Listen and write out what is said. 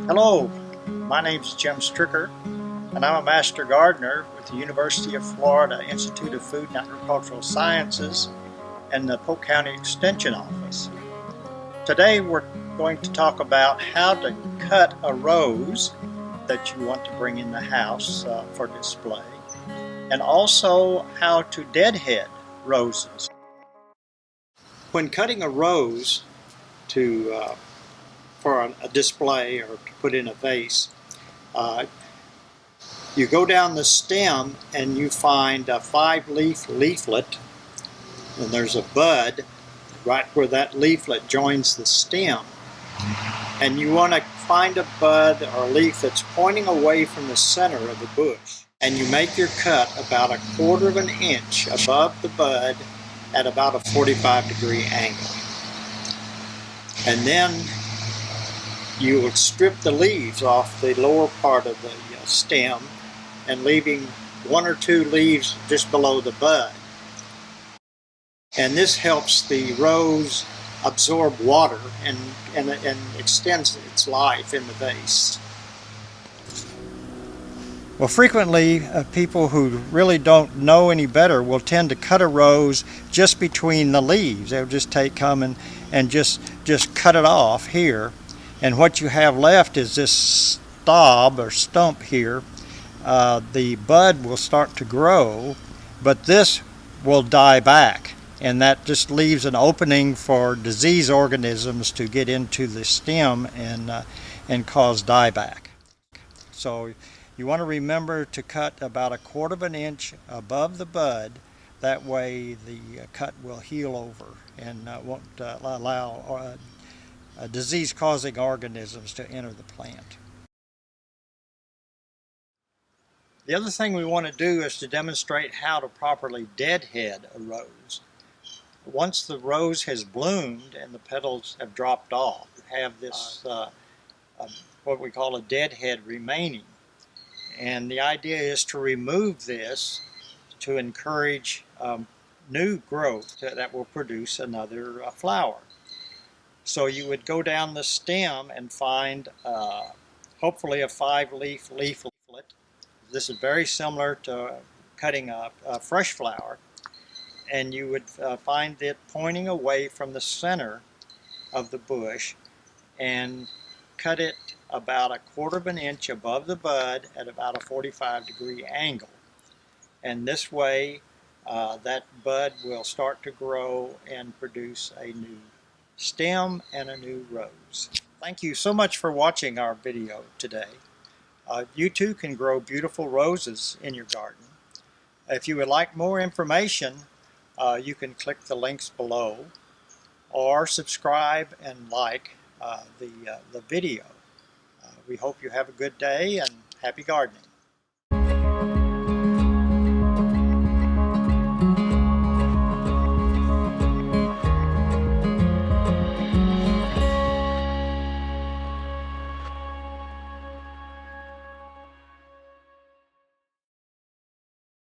Hello, my name is Jim Stricker, and I'm a Master Gardener with the University of Florida Institute of Food and Agricultural Sciences and the Polk County Extension Office. Today we're going to talk about how to cut a rose that you want to bring in the house for display, and also how to deadhead roses. When cutting a rose for a display or to put in a vase, you go down the stem and you find a 5-leaf leaflet, and there's a bud right where that leaflet joins the stem. And you want to find a bud or leaf that's pointing away from the center of the bush. And you make your cut about 1/4 of an inch above the bud at about a 45-degree angle. And then you will strip the leaves off the lower part of the stem and leaving 1 or 2 leaves just below the bud. And this helps the rose absorb water and extends its life in the vase. Well, frequently people who really don't know any better will tend to cut a rose just between the leaves. They'll just come and just cut it off here, and what you have left is this stub or stump here. The bud will start to grow, but this will die back, and that just leaves an opening for disease organisms to get into the stem and cause dieback. So you want to remember to cut about 1/4 of an inch above the bud. That way the cut will heal over and won't allow disease-causing organisms to enter the plant. The other thing we want to do is to demonstrate how to properly deadhead a rose. Once the rose has bloomed and the petals have dropped off, you have this what we call a deadhead remaining. And the idea is to remove this to encourage new growth that will produce another flower. So you would go down the stem and find hopefully a 5-leaf leaflet. This is very similar to cutting a fresh flower, and you would find it pointing away from the center of the bush and cut it about 1/4 of an inch above the bud at about a 45-degree angle. And this way that bud will start to grow and produce a new stem and a new rose. Thank you so much for watching our video today. You too can grow beautiful roses in your garden. If you would like more information, you can click the links below or subscribe and like the video. We hope you have a good day and happy gardening.